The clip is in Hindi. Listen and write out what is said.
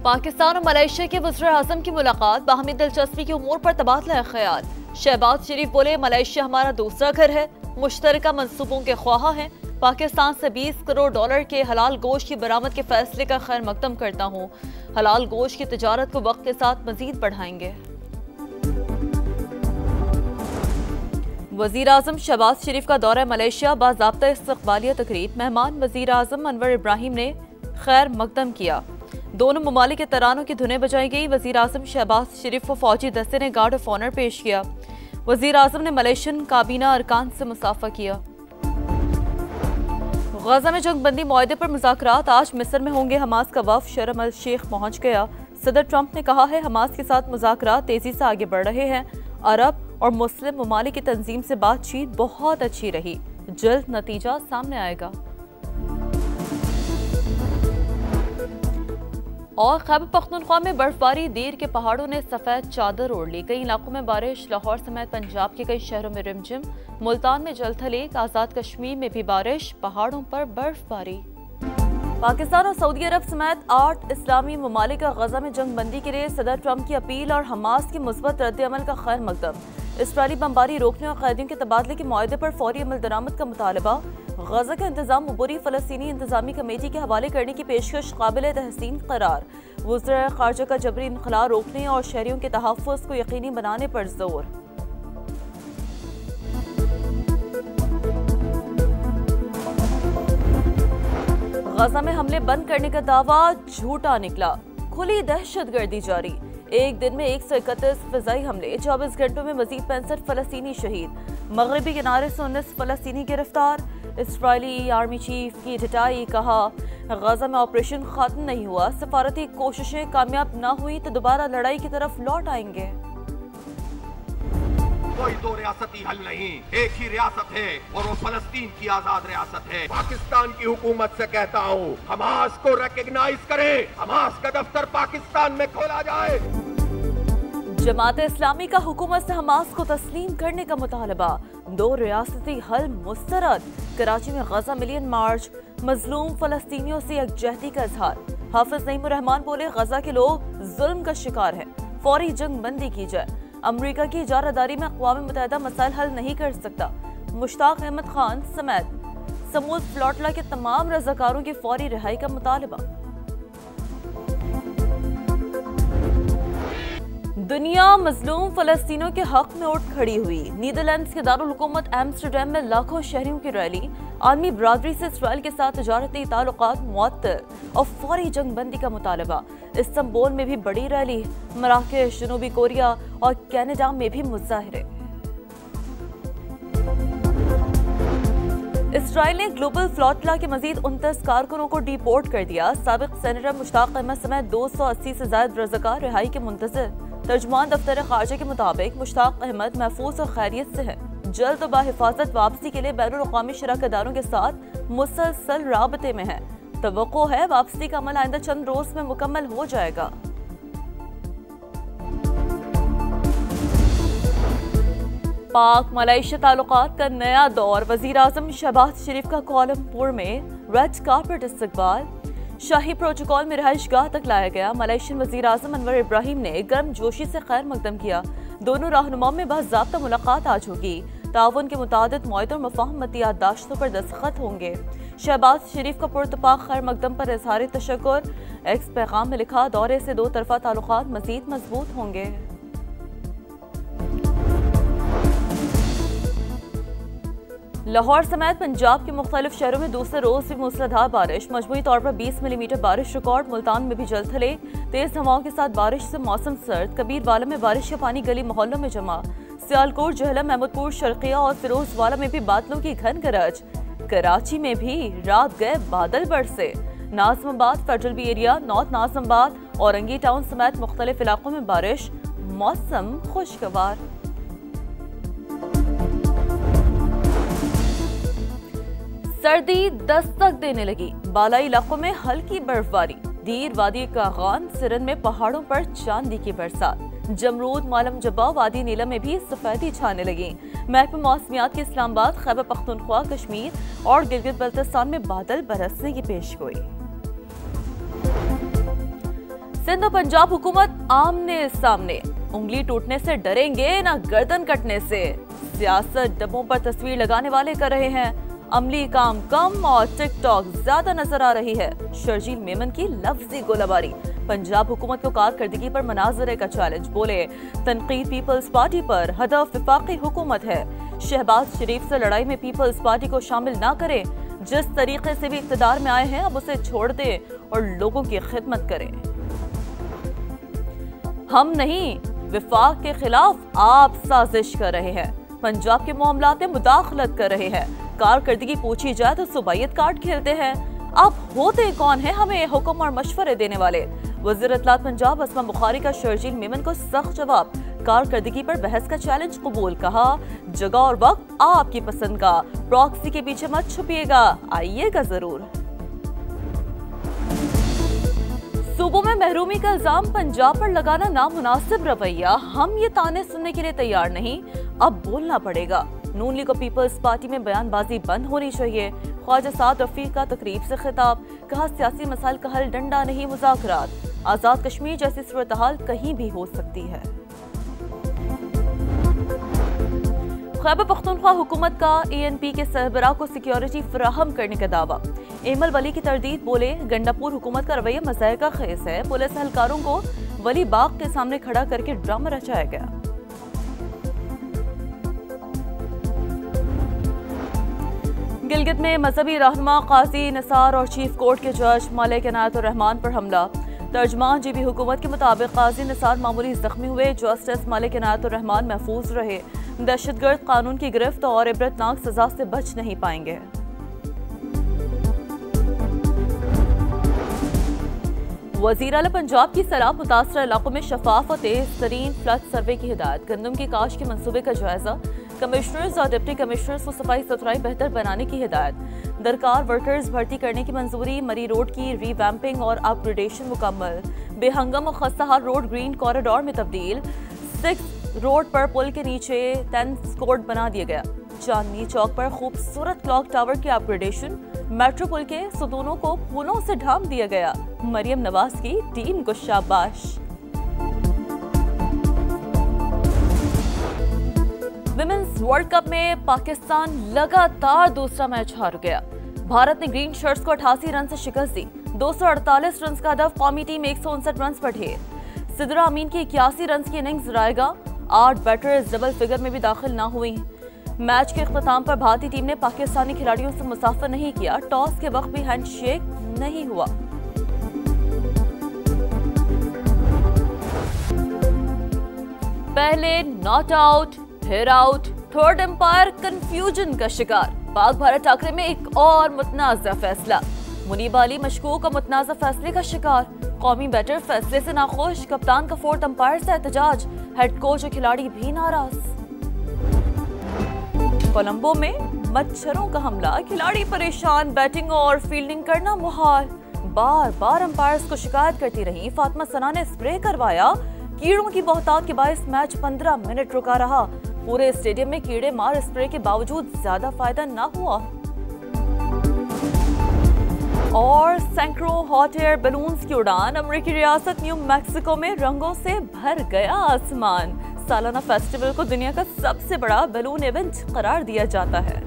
पाकिस्तान और मलेशिया के वज़ीर-ए-आज़म की मुलाकात, बाहमी दिलचस्पी की उमूर पर तबादला ख्याल। शहबाज शरीफ बोले, मलेशिया हमारा दूसरा घर है, मुश्तरका मंसूबों के ख्वाहा हैं। पाकिस्तान से $20 करोड़ के हलाल गोश्त की बरामद के फैसले का खैर मकदम करता हूँ। हलाल गोश्त की तिजारत को वक्त के साथ मजीद बढ़ाएंगे। वज़ीर-ए-आज़म शहबाज शरीफ का दौरा मलेशिया, बाज़ाब्ता इस्तक़बालिया तकरीब। मेहमान वज़ीर-ए-आज़म अनवर इब्राहिम ने खैर मकदम किया। दोनों ममालिक के तरानों की धुनें बजाई गई। वज़ीर-ए-आज़म शहबाज शरीफ को फौजी दस्ते ने गार्ड ऑफ ऑनर पेश किया। वज़ीर-ए-आज़म ने मलेशियन काबीना अरकान से मुसाफा किया। गजा में जंग बंदी मुआहदे पर मुज़ाकरात, आज मिस्र में होंगे। हमास का वफ़द शर्म अल शेख पहुंच गया। सदर ट्रंप ने कहा है, हमास के साथ मुज़ाकरात तेजी से आगे बढ़ रहे हैं। अरब और मुस्लिम ममालिक की तंजीम से बातचीत बहुत अच्छी रही, जल्द नतीजा सामने आएगा। और खैबर पख्तूनख्वा में बर्फबारी, देर के पहाड़ों ने सफेद चादर ओढ़ ली। कई इलाकों में बारिश, लाहौर समेत पंजाब के कई शहरों में रिमझिम। मुल्तान में जलथल, आजाद कश्मीर में भी बारिश, पहाड़ों पर बर्फबारी। पाकिस्तान और सऊदी अरब समेत 8 इस्लामी ममालिक का गजा में जंग बंदी के लिए सदर ट्रंप की अपील और हमास की मुस्बत रद्द-ए-अमल का खैर मकदम। इसराइली बमबारी रोकने और कैदियों के तबादले के मुआहदे पर फौरी अमल दरामद का मुतालबा। गजा का इंतजाम अबूरी फ़लस्तीनी इंतजामी कमेटी के हवाले करने की पेशकश काबिल तहसीन करार। वज़ीर ख़ारजा का जबरी इनखला रोकने और शहरियों के तहफ़्फ़ुज़ को यकीनी बनाने पर जोर। गजा में हमले बंद करने का दावा झूठा निकला, खुली दहशतगर्दी जारी। एक दिन में 131 फ़िज़ाई हमले, 24 घंटों में मज़ीद 65 फ़लस्तीनी शहीद। मगरबी किनारे से 19 फ़लस्तीनी गिरफ्तार। इसराइली आर्मी चीफ की ढिठाई, कहा गजा में ऑपरेशन खत्म नहीं हुआ, सफारती कोशिशें कामयाब न हुई तो दोबारा लड़ाई की तरफ लौट आएंगे। कोई दो रियासती हल नहीं, एक ही रियासत है और वो फलस्तीन की आजाद रियासत है। पाकिस्तान की हुकूमत से कहता हूँ, हमास को रिकॉग्नाइज करें, हमास का दफ्तर पाकिस्तान में खोला जाए। जमात इस्लामी का हुकूमत से हमास को तस्लीम करने का मुतालबा। 2 रियासती हल मुस्तरद। कराची में गजा मिलियन मार्च, मजलूम फलस्तीनियों से यकजहती का इजहार। हाफिज नईमुर रहमान बोले, गजा के लोग जुल्म का शिकार हैं, फौरी जंग बंदी की जाए। अमरीका की इजारादारी में अक़वाम मुत्तहिदा मसाइल हल नहीं कर सकता। मुश्ताक अहमद खान समेत समूद फ्लॉटला के तमाम रज़ाकारों की फौरी रिहाई का मुतालबा। दुनिया मजलूम फलस्तीनों के हक में उठ खड़ी हुई। नीदरलैंड्स के दारुल हुकूमत एम्स्टरडैम में लाखों शहरियों की रैली। आलमी बरादरी से इसराइल के साथ तजारती ताल्लुकात मुअत्तल और फौरी जंग बंदी का मुतालबा। इस्तांबुल में भी बड़ी रैली। मराकेश, जनूबी कोरिया और कनाडा में भी मुजाहिरे। इसराइल ने ग्लोबल फ्लॉटला के मजीद 29 कारकुनों को डिपोर्ट कर दिया। साबिक सेनेटर मुश्ताक अहमद समेत 280 से ज्यादा रज़ाकार रिहाई के मुंतज़िर। तर्जुमान दफ्तर ख़ारजा के मुताबिक मुश्ताक अहमद महफूज और खैरियत से है। जल्द बाहिफाजत वापसी के लिए बैनुल-अक़वामी शराकतदारों के साथ मुसलसल राबते में है। तवक्को है वापसी का अमल आइंदा चंद रोज में मुकम्मल हो जाएगा। पाक मलेशिया ताल्लुकात का नया दौर। वज़ीर-ए-आज़म शहबाज शरीफ का कोलमपुर में रेड कारपेट इस्तकबाल। शाही प्रोटोकॉल में रिहाइशगाह तक लाया गया। मलेशियन वज़ीर-ए-आज़म अनवर इब्राहिम ने गर्म जोशी से खैर मकदम किया। दोनों रहनुमाओं में बाज़ाब्ता मुलाकात आज होगी। ताउन के मुतादिद मुआहदों और मफाहमती याददाश्तों पर दस्तखत होंगे। शहबाज शरीफ का पुरतपाक खैर मकदम पर इज़हार तशक्कुर। एक्स पैगाम में लिखा, दौरे से 2 तरफ़ा ताल्लुकात मज़ीद मजबूत होंगे। लाहौर समेत पंजाब के मुख्तलिफ शहरों में दूसरे रोज भी मूसलाधार बारिश। मजमूई तौर पर 20 मिलीमीटर बारिश रिकॉर्ड। मुल्तान में भी जलथले, तेज हवाओं के साथ बारिश से मौसम सर्द। कबीरवाला में बारिश का पानी गली मोहल्लों में जमा। सियालकोट, जहलम, महमूदपुर, शर्किया और फिरोजवाला में भी बादलों की घन गरज। कराची में भी रात गए बादल बरसे। Nazimabad, federal B area, north Nazimabad, Orangi town समेत मुख्तलिफ इलाकों में बारिश। मौसम खुशगवार। सर्दी दस्तक देने लगी। बालाई इलाकों में हल्की बर्फबारी। दीर, वादी कागान, सिरन में पहाड़ों पर चांदी की बरसात। जमरूद, मालम जब्बा, वादी नीला में भी सफेदी छाने लगी। महकमा मौसमियात के इस्लामाबाद, खैबर पख्तूनख्वा, कश्मीर और गिलगित बल्तिस्तान में बादल बरसने की पेशगोई। सिंध और पंजाब हुकूमत आमने सामने, उंगली टूटने से डरेंगे ना गर्दन कटने से। सियासत डब्बों पर तस्वीर लगाने वाले कर रहे हैं, अमली काम कम और टिकटॉक ज्यादा नजर आ रही है। शर्जील मेमन की लफ्जी गोलाबारी, पंजाब हुकूमत को कारकर्दगी पर मनाजरे का चैलेंज, बोले तनकीद पीपल्स पार्टी पर, हदफ विफाकी हुकूमत है। शहबाज शरीफ से लड़ाई में पीपल्स पार्टी को शामिल ना करें, जिस तरीके से भी इख्तिदार में आए हैं अब उसे छोड़ दें और लोगों की खिदमत करें। हम नहीं, विफाक के खिलाफ आप साजिश कर रहे हैं, पंजाब के मामलात में मुदाखलत कर रहे हैं। कारकर्दगी पूछी जाए तो सुबैयत कार्ड खेलते हैं। अब होते कौन है हमें हुक्म और मशवरे देने वाले। वज़ीर इत्तलात पंजाब अस्मा बुखारी का शर्जील मेमन को सख्त जवाब, कारकर्दगी पर बहस का चैलेंज कबूल, कहा जगह और वक्त आपकी पसंद का, प्रॉक्सी के पीछे मत छुपिएगा, आइएगा जरूर। सूबों में महरूमी का इल्जाम पंजाब पर लगाना नामुनासिब रवैया, हम ये ताने सुनने के लिए तैयार नहीं, अब बोलना पड़ेगा। नून लीग और पीपल्स पार्टी में बयानबाजी बंद होनी चाहिए। ख्वाजा साद रफीक का तकरीब से खिताब, कहा सियासी मसाइल का हल डंडा नहीं मुज़ाकरात, आजाद कश्मीर जैसी सूरत हाल कहीं भी हो सकती है। खैबर पख्तूनख्वा हुकूमत का ANP के सरबराह को सिक्योरिटी फराहम करने का दावा, एमल वली की तरदीद, बोले गंडापुर हुकूमत का रवैया मज़ायका खेज है, पुलिस एहलकारों को वली बाग के सामने खड़ा करके ड्रामा रचाया गया। गिलगित में मजहबी रहनुमा काजी निसार और चीफ कोर्ट के जज मलिक इनायतुर रहमान पर हमला, तर्जमान GB हुकूमत के मुताबिक काजी निसार मामूली जख्मी हुए, जस्टिस मलिक इनायतुर रहमान महफूज रहे। दहशतगर्द कानून की गिरफ्त और इबरतनाक सजा से बच नहीं पाएंगे। वजीर आला पंजाब की सलाह, मुतासरा इलाकों में शफाफ और तेज तरीन फ्लड सर्वे की हिदायत, गंदम की काश्त के मंसूबे का जायजा, कमिश्नर्स और डिप्टी कमिश्नर्स को सफाई सुथराई बेहतर बनाने की हिदायत, दरकार वर्कर्स भर्ती करने की मंजूरी, मरी रोड की रीवैम्पिंग और अपग्रेडेशन मुकम्मल, बेहंगम और खस्ताहाल रोड ग्रीन कॉरिडोर में तब्दील, 6 रोड पर पुल के नीचे टेनिस कोर्ट बना दिया गया, चांदनी चौक पर खूबसूरत क्लॉक टावर की अपग्रेडेशन, मेट्रो पुल के सतूनों को फूलों से ढांप दिया गया, मरियम नवाज की टीम को शाबाश। विमेंस वर्ल्ड कप में पाकिस्तान लगातार दूसरा मैच हार गया। भारत ने ग्रीन शर्ट्स को 88 रन से शिकस्त दी, 248 रन का हदफ, कौमी टीम 159 रन पर ढेर। सिद्रा अमीन की 81 रन की इनिंग्स रायगा, 8 बैटर्स डबल फिगर में भी दाखिल ना हुई। मैच के इख्तिताम पर भारतीय टीम ने पाकिस्तानी खिलाड़ियों से मुसाफर नहीं किया, टॉस के वक्त भी हैंडशेक नहीं हुआ। पहले नॉट आउट, फिर आउट, थर्ड एम्पायर कंफ्यूजन का शिकार, पाक भारत टाकरे में एक और मुतनाज़ा फैसला, मुनीब अली मशकूक और मुतनाज़ा फैसले का शिकार, कौमी बैटर फैसले से नाखुश, कप्तान का फोर्थ एम्पायर से एहतजाज, हेड कोच और खिलाड़ी भी नाराज। कोलंबो में मच्छरों का हमला, खिलाड़ी परेशान, बैटिंग और फील्डिंग करना मुहाल, बार बार एम्पायर्स को शिकायत करती रही। फातिमा सना ने स्प्रे करवाया, कीड़ों की बहुतायत के बायस मैच 15 मिनट रुका रहा। पूरे स्टेडियम में कीड़े मार स्प्रे के बावजूद ज्यादा फायदा ना हुआ। और सैकड़ों हॉट एयर बैलून्स की उड़ान, अमेरिकी रियासत न्यू मैक्सिको में रंगों से भर गया आसमान। सालाना फेस्टिवल को दुनिया का सबसे बड़ा बैलून इवेंट करार दिया जाता है।